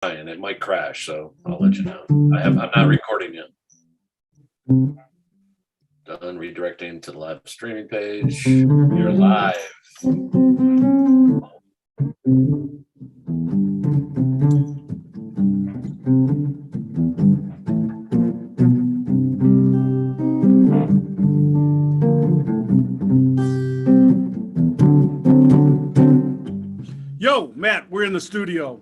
and it might crash, so I'll let you know. I'm not recording yet. Done redirecting to the live streaming page. You're live. Yo, Matt, we're in the studio.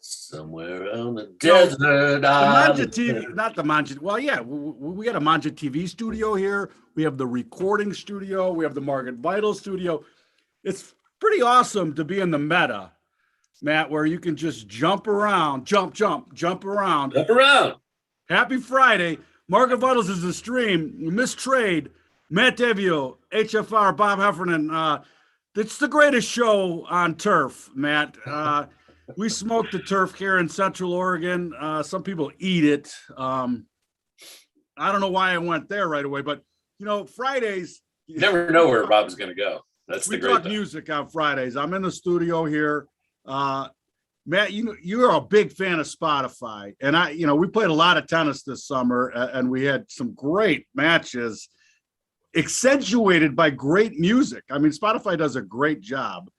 Somewhere on the desert. The Manja TV, not the Manja. Well, yeah, we got a Manja TV studio here. We have the recording studio. We have the Market Vital studio. It's pretty awesome to be in the meta, Matt, where you can just jump around, jump around. Jump around. Happy Friday. Market Vitals is the stream. Miss Trade, Matt Devio, HFR, Bob Heffernan. It's the greatest show on turf, Matt. We smoke the turf here in Central Oregon. Some people eat it. I don't know why I went there right away, but you know, Fridays. You never know where Bob's going to go. That's the great We talk thing. music on Fridays. I'm in the studio here. Matt, you're a big fan of Spotify, and we played a lot of tennis this summer, and we had some great matches, accentuated by great music. I mean, Spotify does a great job.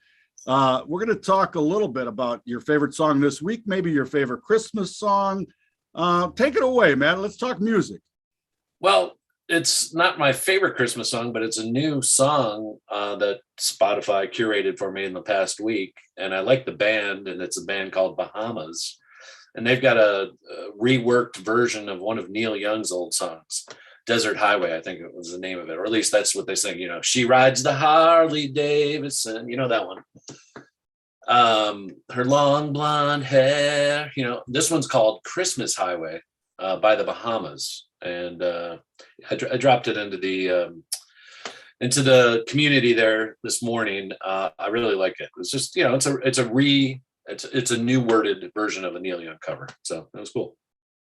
We're going to talk a little bit about your favorite song this week, maybe your favorite Christmas song. Take it away, Matt. Let's talk music. Well, it's not my favorite Christmas song, but it's a new song that Spotify curated for me in the past week. And I like the band, and it's a band called Bahamas. And they've got a reworked version of one of Neil Young's old songs. Desert Highway, I think it was the name of it, or at least that's what they sing. You know, she rides the Harley Davidson. You know that one. Her long blonde hair. You know, this one's called Christmas Highway by the Bahamas, and I dropped it into the community there this morning. I really like it. It's just, you know, it's a new worded version of a Neil Young cover, so it was cool.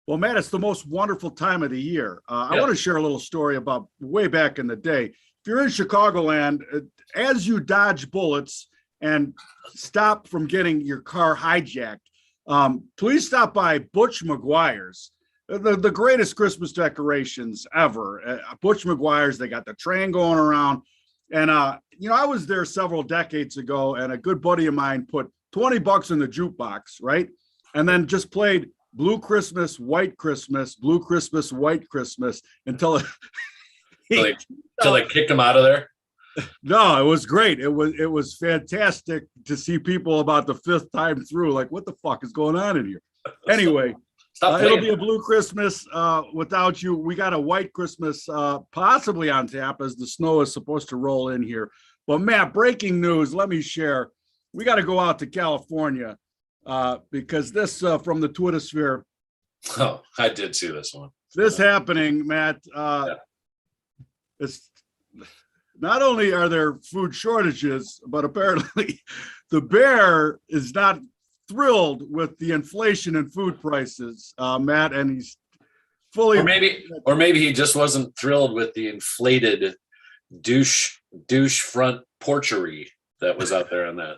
Well, Matt, it's the most wonderful time of the year. I want to share a little story about way back in the day. If you're in Chicagoland, as you dodge bullets and stop from getting your car hijacked, please stop by Butch McGuire's, the greatest Christmas decorations ever. Butch McGuire's, they got the train going around. And, I was there several decades ago, and a good buddy of mine put $20 in the jukebox, right? And then just played Blue Christmas, White Christmas, Blue Christmas, White Christmas until they kicked him out of there. No, it was great. It was fantastic to see people about the fifth time through. Like, what the fuck is going on in here? Anyway, it'll be a Blue Christmas without you. We got a White Christmas possibly on tap as the snow is supposed to roll in here. But Matt, breaking news. Let me share. We got to go out to California. Because this from the Twitter sphere. Oh, I did see this one. This happening, Matt. It's not only are there food shortages, but apparently the bear is not thrilled with the inflation in food prices, Matt, and he's fully. Or maybe he just wasn't thrilled with the inflated douche front porchery that was out there on that.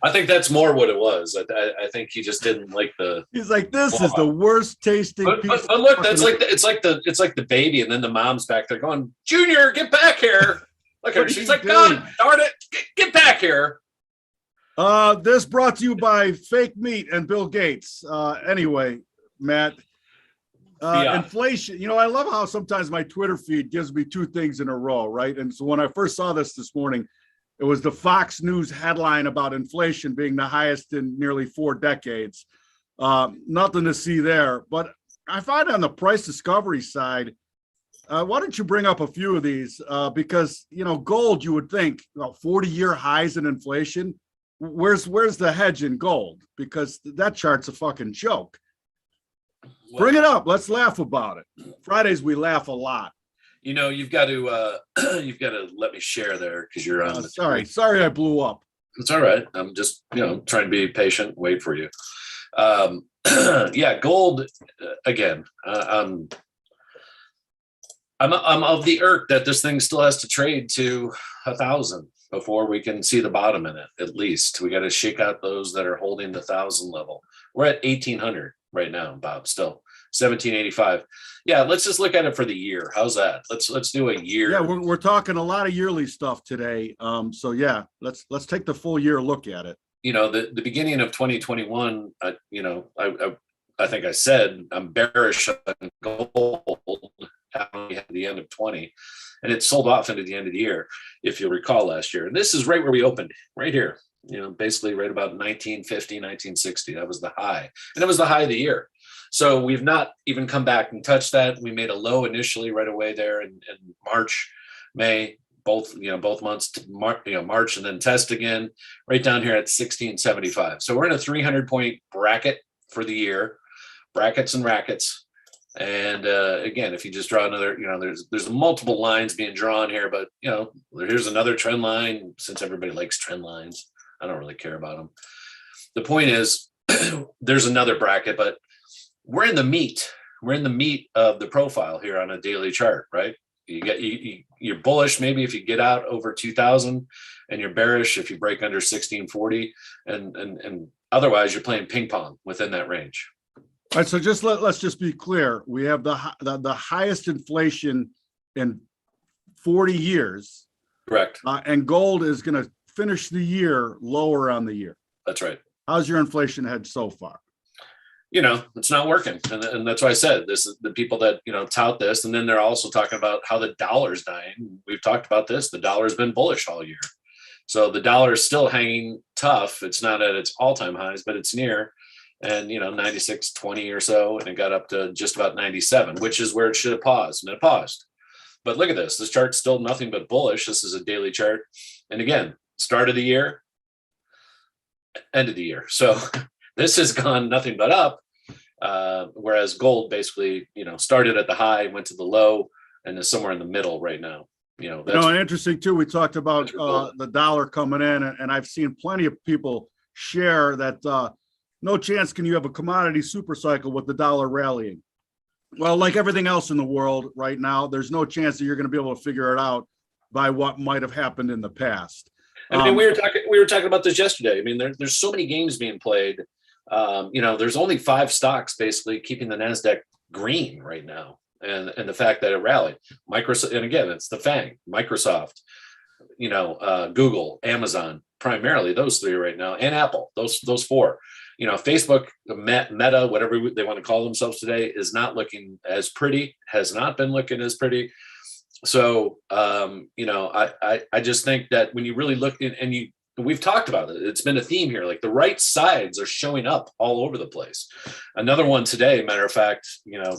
I think that's more what it was. I think he just didn't like the. He's like, this is the worst tasting. But look, that's like it's like the baby, and then the mom's back there going, "Junior, get back here!" Look at her. She's like, "God darn it, get back here!" This brought to you by Fake Meat and Bill Gates. Anyway, Matt, inflation. You know, I love how sometimes my Twitter feed gives me two things in a row, right? And so when I first saw this morning. It was the Fox News headline about inflation being the highest in nearly 4 decades. Nothing to see there. But I find on the price discovery side, why don't you bring up a few of these? Because, gold, you would think, 40-year highs in inflation. Where's the hedge in gold? Because that chart's a fucking joke. Well, bring it up. Let's laugh about it. Fridays, we laugh a lot. You've got to let me share there because you're on. Sorry, I blew up. It's all right. I'm just trying to be patient, wait for you. Gold again. I'm of the irk that this thing still has to trade to 1,000 before we can see the bottom in it. At least we got to shake out those that are holding the 1,000 level. We're at 1,800 right now, Bob. Still 1,785. Yeah, let's just look at it for the year. How's that? Let's do a year. Yeah, we're talking a lot of yearly stuff today. So yeah, let's take the full year look at it. The beginning of 2021. I think I said I'm bearish on gold at the end of 20, and it sold off into the end of the year, if you'll recall last year. And this is right where we opened, right here. Basically right about 1950, 1960. That was the high, and it was the high of the year. So we've not even come back and touched that. We made a low initially right away there in March, May, both months, March, and then test again right down here at 1675. So we're in a 300-point bracket for the year, brackets and rackets. And again, if you just draw another, there's multiple lines being drawn here, but here's another trend line. Since everybody likes trend lines, I don't really care about them. The point is, there's another bracket, but we're in the meat. We're in the meat of the profile here on a daily chart, right? You're bullish maybe if you get out over 2,000, and you're bearish if you break under 1640, and otherwise you're playing ping pong within that range. All right, so let's just be clear. We have the highest inflation in 40 years. Correct. And gold is going to finish the year lower on the year. That's right. How's your inflation hedge so far? It's not working. And that's why I said this is the people that, tout this. And then they're also talking about how the dollar's dying. We've talked about this. The dollar's been bullish all year. So the dollar is still hanging tough. It's not at its all-time highs, but it's near. And 96.20 or so, and it got up to just about 97, which is where it should have paused, and it paused. But look at this. This chart's still nothing but bullish. This is a daily chart. And again, start of the year, end of the year. So this has gone nothing but up. Whereas gold basically, started at the high, went to the low, and is somewhere in the middle right now. And interesting too, we talked about the dollar coming in, and I've seen plenty of people share that no chance can you have a commodity super cycle with the dollar rallying. Well, like everything else in the world right now, there's no chance that you're going to be able to figure it out by what might have happened in the past. I mean, we were talking about this yesterday. I mean, there's so many games being played. There's only 5 stocks basically keeping the NASDAQ green right now. And the fact that it rallied. Microsoft, and again, it's the FANG, Microsoft, Google, Amazon, primarily those 3 right now, and Apple, those 4. Facebook, Meta, whatever they want to call themselves today, is not looking as pretty, has not been looking as pretty. So, I just think that when you really look and we've talked about it, it's been a theme here, like the right sides are showing up all over the place. Another one today, matter of fact,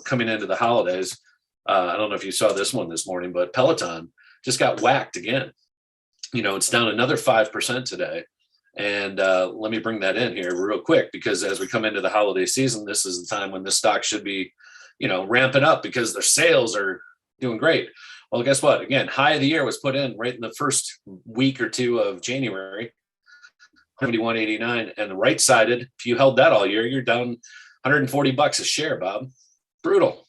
coming into the holidays, I don't know if you saw this one this morning, but Peloton just got whacked again. It's down another 5% today. And let me bring that in here real quick, because as we come into the holiday season, this is the time when the stock should be, ramping up because their sales are doing great. Well, guess what? Again, high of the year was put in right in the first week or 2 of January, 71.89, and the right sided. If you held that all year, you're down $140 a share, Bob. Brutal.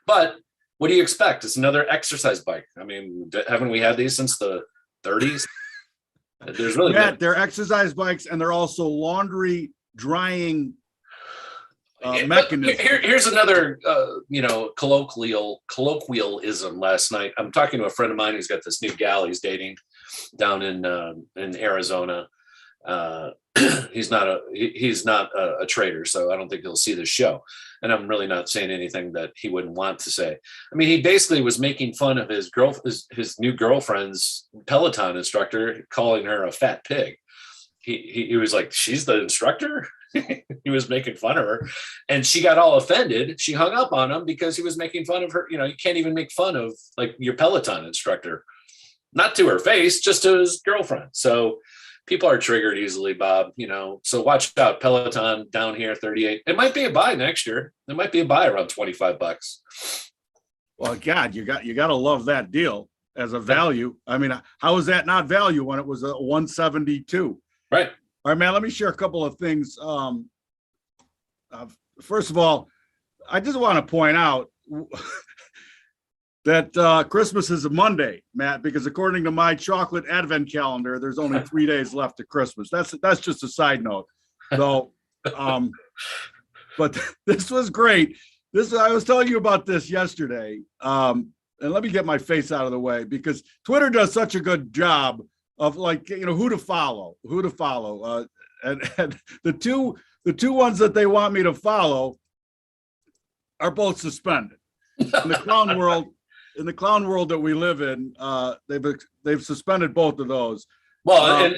But what do you expect? It's another exercise bike. I mean, haven't we had these since the 30s? There's really they're exercise bikes, and they're also laundry drying mechanism. Here's another colloquialism. Last night, I'm talking to a friend of mine who's got this new gal he's dating down in Arizona. He's not a trader, so I don't think he'll see the show. And I'm really not saying anything that he wouldn't want to say. I mean, he basically was making fun of his new girlfriend's Peloton instructor, calling her a fat pig. He was like, she's the instructor? He was making fun of her, and she got all offended. She hung up on him because he was making fun of her. You can't even make fun of like your Peloton instructor, not to her face, just to his girlfriend. So people are triggered easily, Bob, so watch out. Peloton down here, 38. It might be a buy next year. It might be a buy around $25. Well, God, you got to love that deal as a value. I mean, how is that not value when it was a 172? Right. All right, man, let me share a couple of things. First of all, I just want to point out that Christmas is a Monday, Matt, because according to my chocolate advent calendar, there's only 3 days left to Christmas. That's just a side note, though. But this was great. I was telling you about this yesterday. And let me get my face out of the way because Twitter does such a good job of like, who to follow. And the two ones that they want me to follow are both suspended. In the clown world that we live in, they've suspended both of those. Well,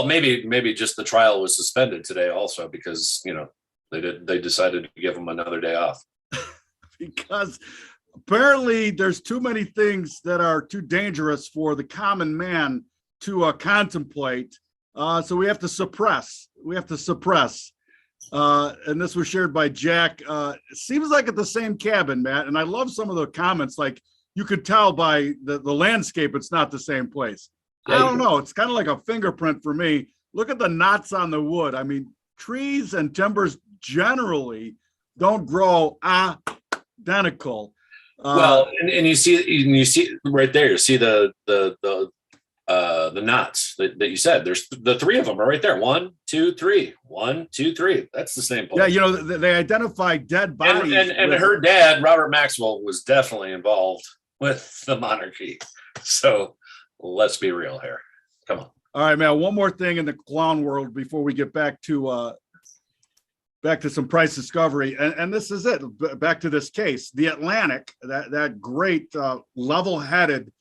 maybe just the trial was suspended today also because they decided to give them another day off. Because apparently there's too many things that are too dangerous for the common man to contemplate. So we have to suppress. And this was shared by Jack. It seems like at the same cabin, Matt. And I love some of the comments. Like you could tell by the landscape, it's not the same place. I don't know. It's kind of like a fingerprint for me. Look at the knots on the wood. I mean, trees and timbers generally don't grow identical. And you see right there. You see the knots that you said. There's the three of them are right there. 1, 2, 3. 1, 2, 3. That's the same place. Yeah, they identify dead bodies. And her dad, Robert Maxwell, was definitely involved with the monarchy. So let's be real here. Come on. All right, man. One more thing in the clown world before we get back to some price discovery. And this is it. Back to this case. The Atlantic, that great level-headed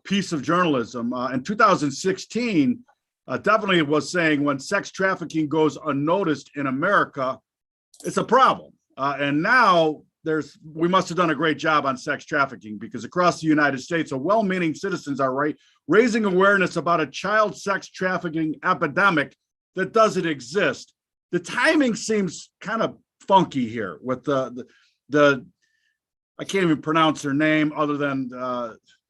piece of journalism in 2016 definitely was saying when sex trafficking goes unnoticed in America, it's a problem. And now we must have done a great job on sex trafficking because across the United States, well-meaning citizens are raising awareness about a child sex trafficking epidemic that doesn't exist. The timing seems kind of funky here with the I can't even pronounce her name other than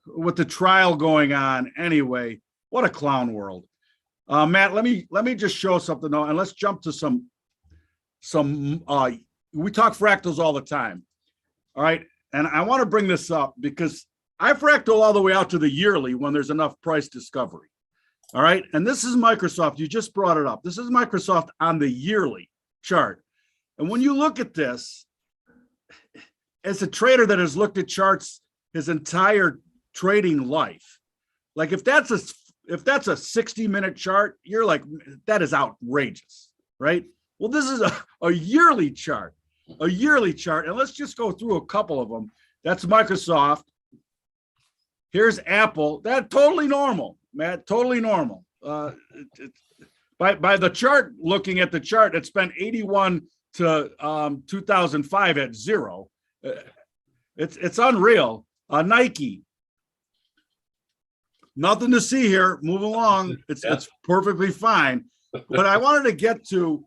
with the trial going on anyway. What a clown world. Matt, let me just show something though, and let's jump to some we talk fractals all the time. All right. And I want to bring this up because I fractal all the way out to the yearly when there's enough price discovery. All right. And this is Microsoft. You just brought it up. This is Microsoft on the yearly chart. And when you look at this, as a trader that has looked at charts his entire trading life, like if that's a 60-minute chart, you're like, that is outrageous, right? Well, this is a yearly chart, And let's just go through a couple of them. That's Microsoft. Here's Apple. That's totally normal, Matt, totally normal. By the chart, looking at the chart, it spent 81 to 2005 at 0. It's unreal. Nike. Nothing to see here. Move along. It's perfectly fine. But I wanted to get to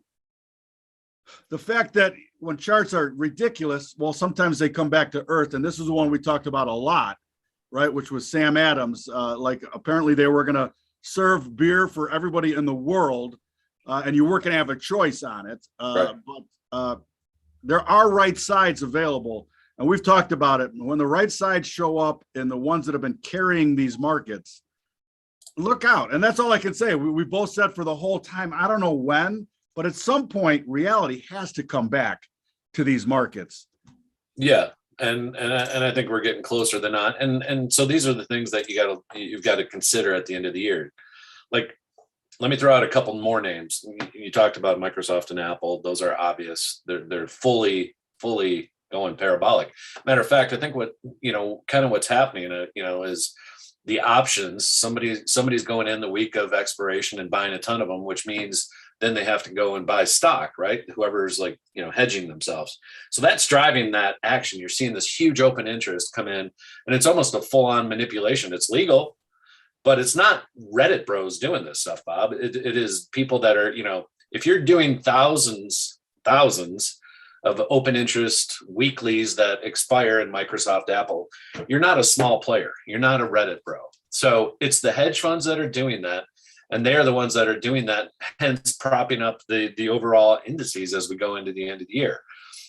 the fact that when charts are ridiculous, well, sometimes they come back to earth. And this is the one we talked about a lot, right? Which was Sam Adams. Like apparently they were going to serve beer for everybody in the world, and you weren't going to have a choice on it. Right. But there are right sides available. And we've talked about it. When the right sides show up and the ones that have been carrying these markets, look out. And that's all I can say. We both said for the whole time, I don't know when, but at some point, reality has to come back to these markets. Yeah. And I think we're getting closer than not. And so these are the things that you've got to consider at the end of the year. Like, let me throw out a couple more names. You talked about Microsoft and Apple. Those are obvious. They're fully going parabolic. Matter of fact, I think what's happening, is the options. Somebody's going in the week of expiration and buying a ton of them, which means then they have to go and buy stock, right? Whoever's hedging themselves. So that's driving that action. You're seeing this huge open interest come in, and it's almost a full-on manipulation. It's legal, but it's not Reddit bros doing this stuff, Bob. It is people that are, if you're doing thousands of open interest weeklies that expire in Microsoft, Apple, you're not a small player. You're not a Reddit bro. So it's the hedge funds that are doing that. And they're the ones that are doing that, hence propping up the overall indices as we go into the end of the year.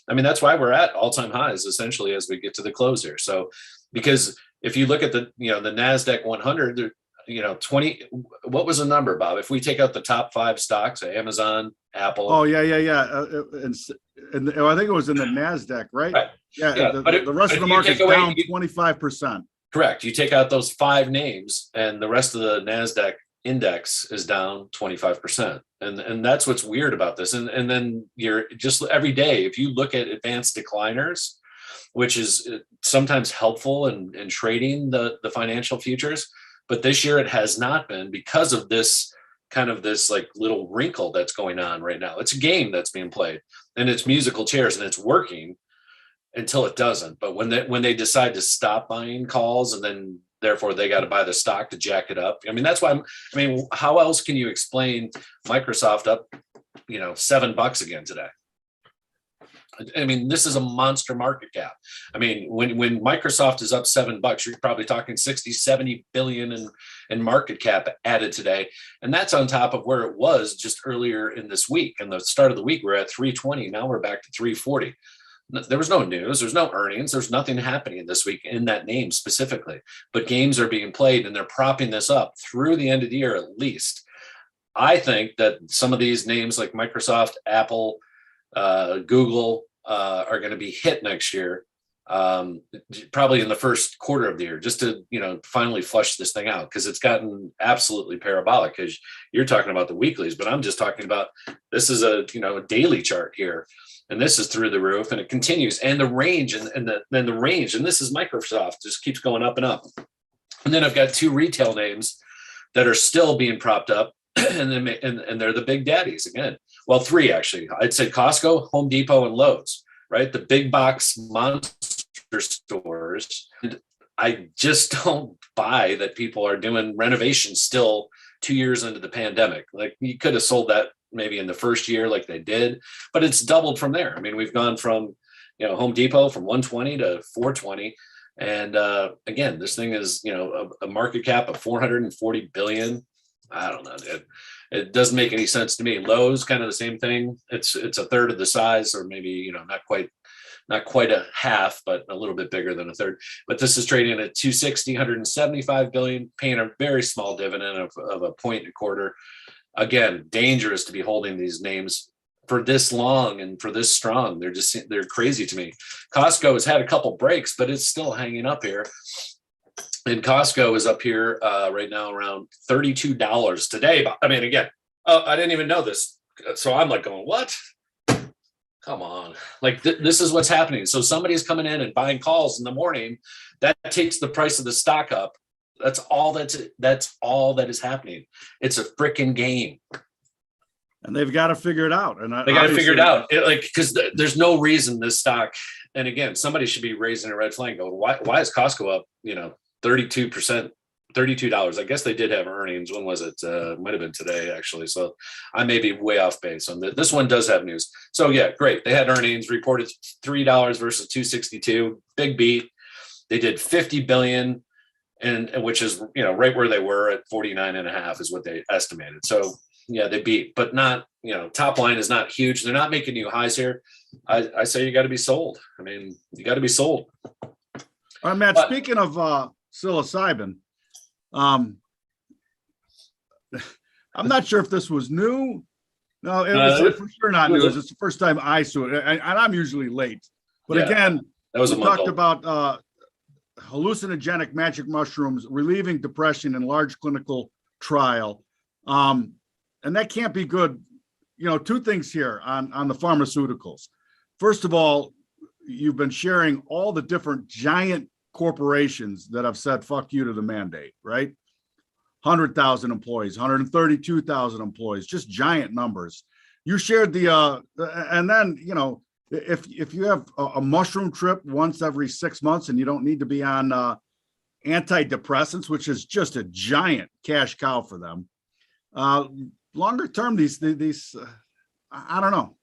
I mean, that's why we're at all-time highs, essentially, as we get to the close here. So because if you look at the, the NASDAQ 100, there, 20, what was the number, Bob? If we take out the top 5 stocks, Amazon, Apple. Oh, yeah. And I think it was in the NASDAQ, right? Right. Yeah. Yeah, The rest of the market's down 25%. Correct. You take out those 5 names and the rest of the NASDAQ index is down 25%. And that's what's weird about this. And then you're just every day, if you look at advanced decliners, which is sometimes helpful in trading the financial futures, but this year it has not been because of this kind of this like little wrinkle that's going on right now. It's a game that's being played and it's musical chairs and it's working until it doesn't. But when they decide to stop buying calls and then therefore they got to buy the stock to jack it up. I mean, that's why how else can you explain Microsoft up, $7 again today? I mean, this is a monster market cap. I mean, when Microsoft is up $7, you're probably talking 60, 70 billion in market cap added today. And that's on top of where it was just earlier in this week. And the start of the week, we're at 320. Now we're back to 340. There was no news. There's no earnings. There's nothing happening this week in that name specifically, but games are being played and they're propping this up through the end of the year, at least. I think that some of these names like Microsoft, Apple, Google, are going to be hit next year, probably in the first quarter of the year, just to finally flush this thing out, because it's gotten absolutely parabolic. Because you're talking about the weeklies, but I'm just talking about this is a daily chart here, and this is through the roof, and it continues, and the range and the range, and this is Microsoft just keeps going up and up. And then I've got 2 retail names that are still being propped up, and they're the big daddies again. Well, 3 actually. I'd say Costco, Home Depot, and Lowe's, right? The big box monster stores. And I just don't buy that people are doing renovations still 2 years into the pandemic. Like, you could have sold that maybe in the first year like they did, but it's doubled from there. I mean, we've gone from, Home Depot from 120 to 420. And again, this thing is, a market cap of 440 billion. I don't know, dude. It doesn't make any sense to me. Lowe's kind of the same thing. It's a third of the size, or maybe not quite a half, but a little bit bigger than a third. But this is trading at 260, 175 billion, paying a very small dividend of a point and a quarter. Again, dangerous to be holding these names for this long and for this strong. They're crazy to me. Costco has had a couple breaks, but it's still hanging up here. And Costco is up here right now around $32 today. I mean, again, I didn't even know this. So I'm like going, what? Come on. Like this is what's happening. So somebody's coming in and buying calls in the morning. That takes the price of the stock up. That's all that is happening. It's a freaking game. And they've got to figure it out. And they got to figure it out. Because there's no reason this stock. And again, somebody should be raising a red flag. Going, why is Costco up? 32%, $32. I guess they did have earnings. When was it? Might have been today, actually. So I may be way off base on that. This one does have news. So yeah, great. They had earnings reported $3 versus $2.62. Big beat. They did 50 billion, and which is right where they were at 49.5 is what they estimated. So yeah, they beat, but not top line is not huge. They're not making new highs here. I say you got to be sold. I mean, you got to be sold. All right, Matt. Speaking of psilocybin, I'm not sure if this was new. No, it was for sure not new. It's the first time I saw it, and I'm usually late. But yeah, again, that was we talked about hallucinogenic magic mushrooms relieving depression in large clinical trial, and that can't be good. 2 things here on the pharmaceuticals. First of all, you've been sharing all the different giant corporations that have said "fuck you" to the mandate, right? 100,000 employees, 132,000 employees, just giant numbers. You shared and then if you have a mushroom trip once every 6 months and you don't need to be on antidepressants, which is just a giant cash cow for them. Longer term, these I don't know.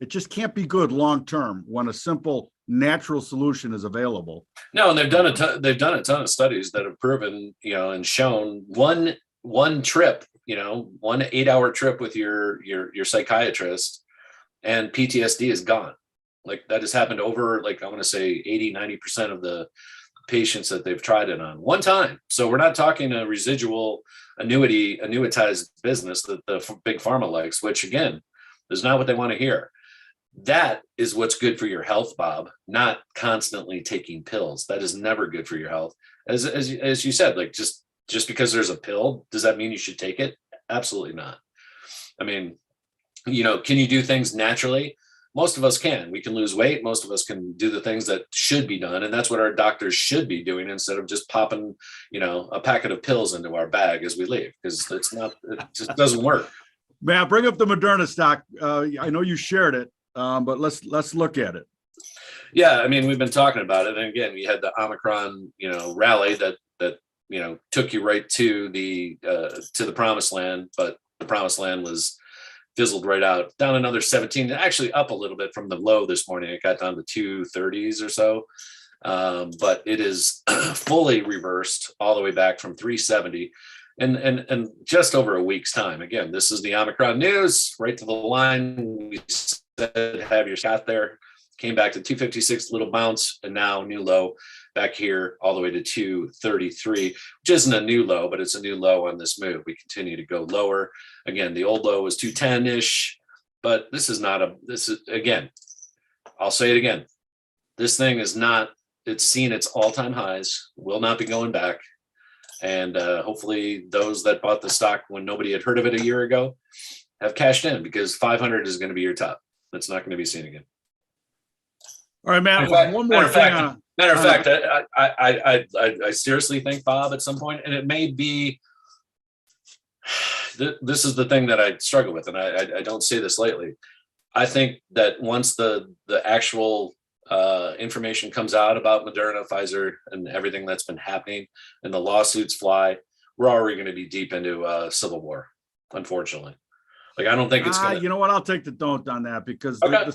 It just can't be good long term when a simple natural solution is available. No, and they've done a ton of studies that have proven, and shown one trip, 1 8-hour trip with your psychiatrist, and PTSD is gone. Like that has happened over, like I want to say 80-90% of the patients that they've tried it on one time. So we're not talking a residual annuitized business that the big pharma likes, which again is not what they want to hear. That is what's good for your health, Bob, not constantly taking pills. That is never good for your health. As you said, like just because there's a pill, does that mean you should take it? Absolutely not. I mean, can you do things naturally? Most of us can. We can lose weight. Most of us can do the things that should be done. And that's what our doctors should be doing instead of just popping, a packet of pills into our bag as we leave, because it just doesn't work. Man, bring up the Moderna stock. I know you shared it, but let's look at it. Yeah. I mean, we've been talking about it. And again, we had the Omicron, rally that took you right to the promised land, but the promised land was fizzled right out, down another 17, actually up a little bit from the low this morning. It got down to 230s or so. But it is fully reversed all the way back from 370 and just over a week's time. Again, this is the Omicron news, right to the line. We said, have your shot there. Came back to 256, little bounce, and now new low back here all the way to 233, which isn't a new low, but it's a new low on this move. We continue to go lower. Again, the old low was 210-ish, but again, I'll say it again. This thing it's seen its all-time highs, will not be going back. And hopefully those that bought the stock when nobody had heard of it a year ago have cashed in, because 500 is going to be your top. That's not going to be seen again. All right, Matt. Matter of fact, I seriously think, Bob, at some point, and it may be, this is the thing that I struggle with, and I don't say this lightly. I think that once the actual information comes out about Moderna, Pfizer, and everything that's been happening, and the lawsuits fly, we're already going to be deep into a civil war, unfortunately. Like, I don't think it's going to. You know what? I'll take the don't on that, because okay.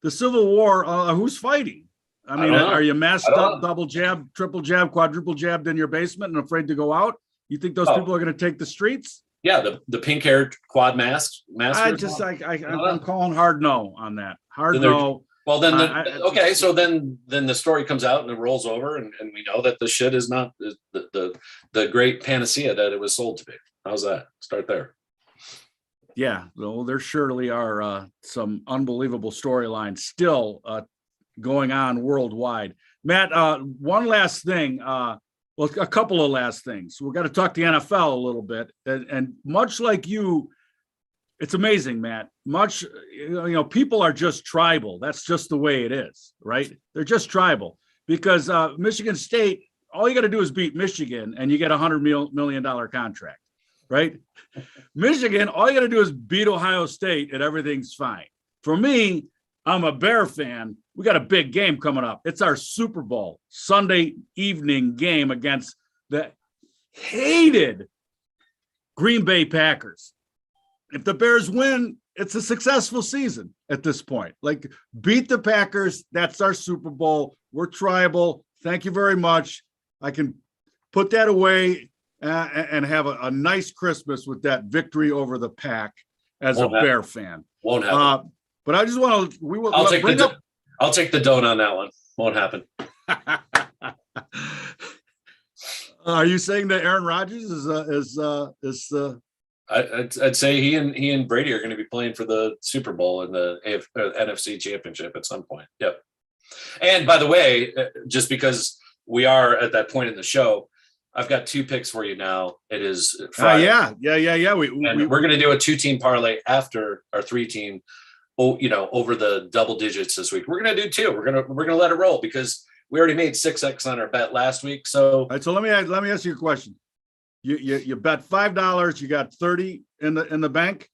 The Civil War, who's fighting? I mean, are you masked up, double jab, triple jab, quadruple jabbed in your basement and afraid to go out? You think those people are going to take the streets? Yeah, the pink haired quad mask. I'm calling hard no on that. Hard no. Well, then, so then the story comes out and it rolls over, and we know that the shit is not the great panacea that it was sold to be. How's that? Start there. Yeah, well, there surely are some unbelievable storylines still going on worldwide. Matt, one last thing. A couple of last things. We've got to talk the NFL a little bit. And much like you, it's amazing, Matt. People are just tribal. That's just the way it is, right? They're just tribal, because Michigan State, all you got to do is beat Michigan and you get $100 million contract. Right? Michigan, all you got to do is beat Ohio State and everything's fine. For me, I'm a Bear fan. We got a big game coming up. It's our Super Bowl Sunday evening game against the hated Green Bay Packers. If the Bears win, it's a successful season at this point. Like, beat the Packers. That's our Super Bowl. We're tribal. Thank you very much. I can put that away and have a nice Christmas with that victory over the Pack as a Bear fan. Won't happen. But I just want to. I'll take the don't on that one. Won't happen. Are you saying that Aaron Rodgers is? I'd say he and Brady are going to be playing for the Super Bowl and the NFC Championship at some point. Yep. And by the way, just because we are at that point in the show, I've got two picks for you now. It is Friday. Yeah. We're going to do a 2-team parlay after our 3-team. Over the double digits this week. We're going to do 2. We're going to let it roll, because we already made 6x on our bet last week. So, all right, so let me ask you a question. You bet $5. You got 30 in the bank.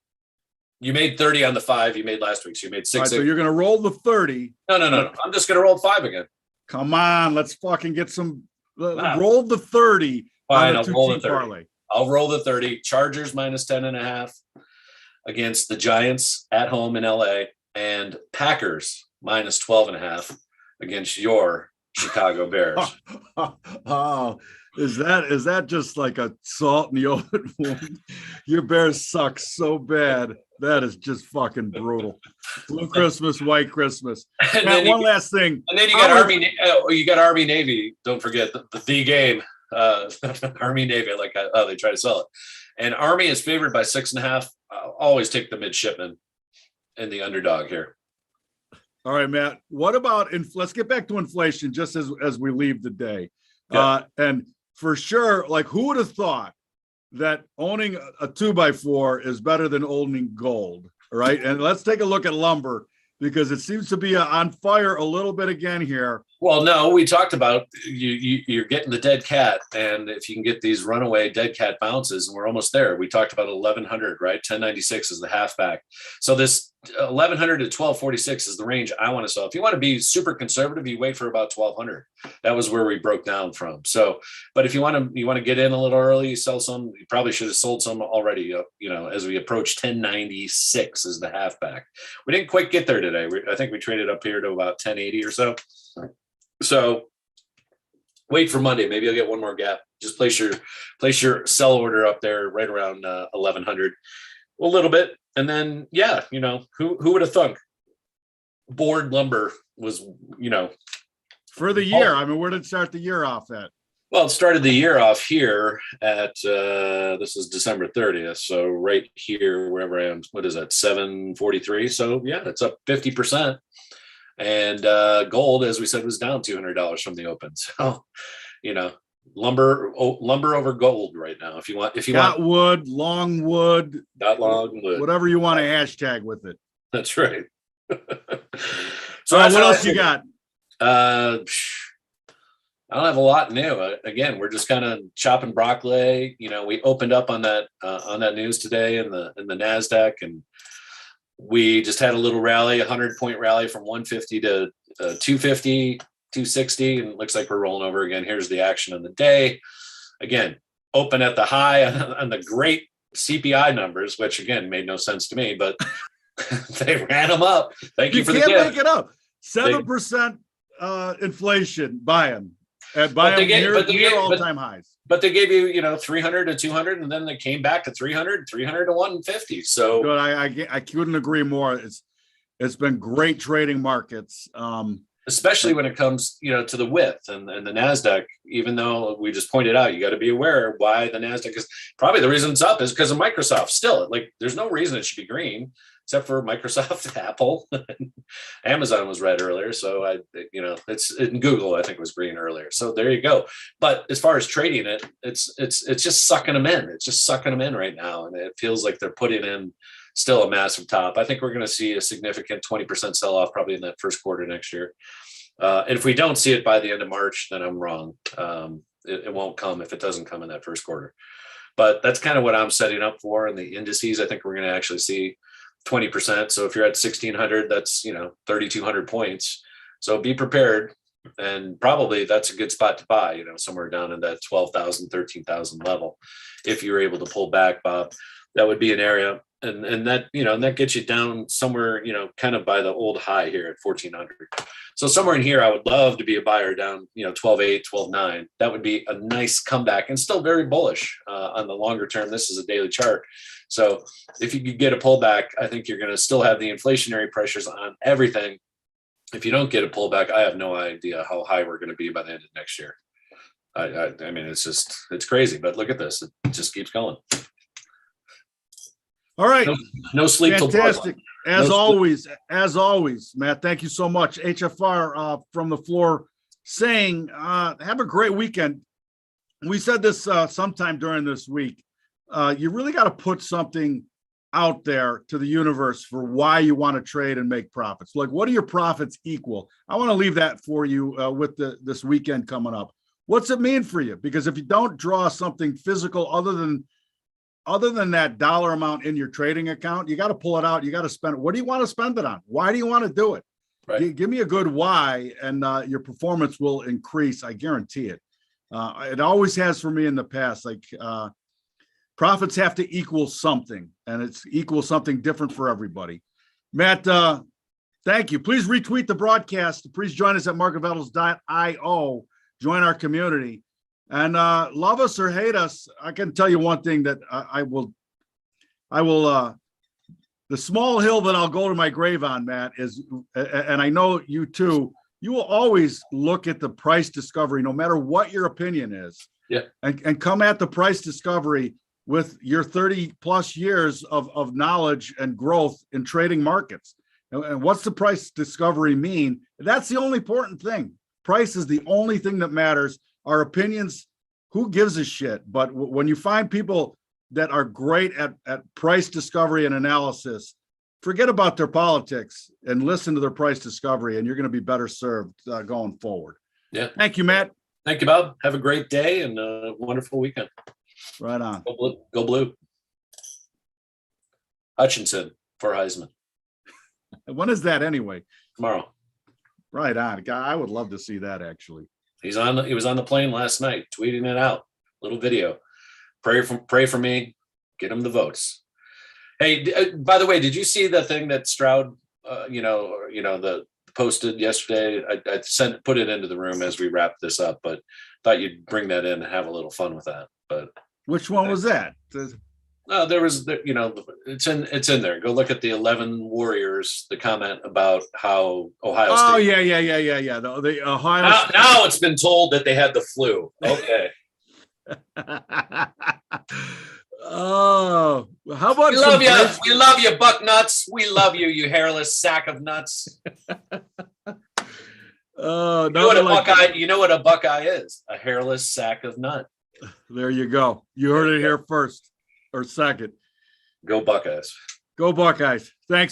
You made 30 on the 5 you made last week. So you made 6. Right, so you're going to roll the 30. No. I'm just going to roll 5 again. Come on, let's fucking get some. Roll the 30. Fine, I'll roll the 30. Parlay. I'll roll the 30. Chargers minus 10.5 against the Giants at home in LA, and Packers minus 12.5 against your Chicago Bears. Oh, Is that just like a salt in the open wound? Your bear sucks so bad. That is just fucking brutal. Blue Christmas, white Christmas. And Matt, then one last thing. and then you got you got Army Navy. Don't forget the game. Army Navy, like how they try to sell it. And Army is favored by 6.5. I'll always take the midshipman and the underdog here. All right, Matt. What about let's get back to inflation just as we leave the day. Yeah. And for sure, like who would have thought that owning a 2x4 is better than owning gold? All right. And let's take a look at lumber because it seems to be on fire a little bit again here. Well, no, we talked about you're getting the dead cat, and if you can get these runaway dead cat bounces, and we're almost there. We talked about 1100, right? 1096 is the halfback. So this 1100 to 1246 is the range I want to sell. If you want to be super conservative, you wait for about 1200. That was where we broke down from. So, but if you want to get in a little early, sell some. You probably should have sold some already. As we approach 1096 is the halfback. We didn't quite get there today. I think we traded up here to about 1080 or so. So wait for Monday. Maybe I'll get one more gap. Just place your sell order up there right around 1100, a little bit, and then who would have thunk board lumber was for the year. I mean, where did it start the year off at? Well, it started the year off here at this is December 30th, so right here wherever I am. What is that? 743. So yeah, it's up 50%. And gold, as we said, was down $200 from the open. So, lumber over gold right now. If you want wood, long wood, not long wood, whatever you want to hashtag with it. That's right. So what else you got? I don't have a lot new. Again, we're just kind of chopping broccoli. We opened up on that news today in the NASDAQ, and we just had a little rally, 100-point rally from 150 to 250, 260, and it looks like we're rolling over again. Here's the action of the day. Again, open at the high on the great CPI numbers, which again made no sense to me, but they ran them up. Thank you for the gift. You can't make it up. 7% inflation buying at near all-time highs. But they gave you, 300 to 200, and then they came back to 300 to 150. So good. I couldn't agree more. It's been great trading markets. Especially when it comes, to the width and the NASDAQ, even though we just pointed out, you got to be aware why the NASDAQ is probably the reason it's up is because of Microsoft. Still, there's no reason it should be green except for Microsoft, Apple, Amazon was red earlier. So it's in Google, I think was green earlier. So there you go. But as far as trading it, it's just sucking them in. It's just sucking them in right now. And it feels like they're putting in still a massive top. I think we're going to see a significant 20% sell off probably in that first quarter next year. And if we don't see it by the end of March, then I'm wrong. It won't come if it doesn't come in that first quarter. But that's kind of what I'm setting up for in the indices. I think we're going to actually see 20%. So if you're at 1600, that's 3,200 points. So be prepared, and probably that's a good spot to buy. Somewhere down in that 12,000, 13,000 level. If you're able to pull back, Bob, that would be an area, and that and that gets you down somewhere kind of by the old high here at 1,400. So somewhere in here, I would love to be a buyer down 12.8, 12.9. That would be a nice comeback, and still very bullish on the longer term. This is a daily chart. So if you could get a pullback, I think you're going to still have the inflationary pressures on everything. If you don't get a pullback, I have no idea how high we're going to be by the end of next year. I mean, it's crazy, but look at this. It just keeps going. All right. No sleep. Fantastic. As always, Matt, thank you so much. HFR from the floor saying, have a great weekend. We said this sometime during this week. You really got to put something out there to the universe for why you want to trade and make profits. Like, what are your profits equal? I want to leave that for you with this weekend coming up. What's it mean for you? Because if you don't draw something physical other than that dollar amount in your trading account, you got to pull it out. You got to spend it. What do you want to spend it on? Why do you want to do it? Right. Give me a good why, and your performance will increase. I guarantee it. It always has for me in the past. Profits have to equal something, and it's equal something different for everybody. Matt, thank you. Please retweet the broadcast. Please join us at marketvetals.io. Join our community. And love us or hate us, I can tell you one thing that I will the small hill that I'll go to my grave on, Matt, is, and I know you too, you will always look at the price discovery, no matter what your opinion is. Yeah. And come at the price discovery with your 30 plus years of knowledge and growth in trading markets. And what's the price discovery mean? That's the only important thing. Price is the only thing that matters. Our opinions, who gives a shit? But when you find people that are great at price discovery and analysis, forget about their politics and listen to their price discovery, and you're going to be better served going forward. Yeah. Thank you, Matt. Thank you, Bob. Have a great day and a wonderful weekend. Right on. Go blue. Go blue. Hutchinson for Heisman When is that anyway? tomorrow. Right on. I would love to see that, actually. He was on the plane last night, tweeting it out. Little video. Pray for me. Get him the votes. Hey, by the way, did you see the thing that Stroud, the posted yesterday? I put it into the room as we wrap this up, but thought you'd bring that in and have a little fun with that. But which one was that? there was, it's in there. Go look at the 11 Warriors. The comment about how Ohio State. Oh yeah. The Ohio. Now it's been told that they had the flu. Okay. Oh, how about we love you? We love you, Buck Nuts. We love you, you hairless sack of nuts. Oh, you know what a Buckeye? You know what a Buckeye is? A hairless sack of nut. There you go. You heard it here first or second. Go Buckeyes. Go Buckeyes. Thanks.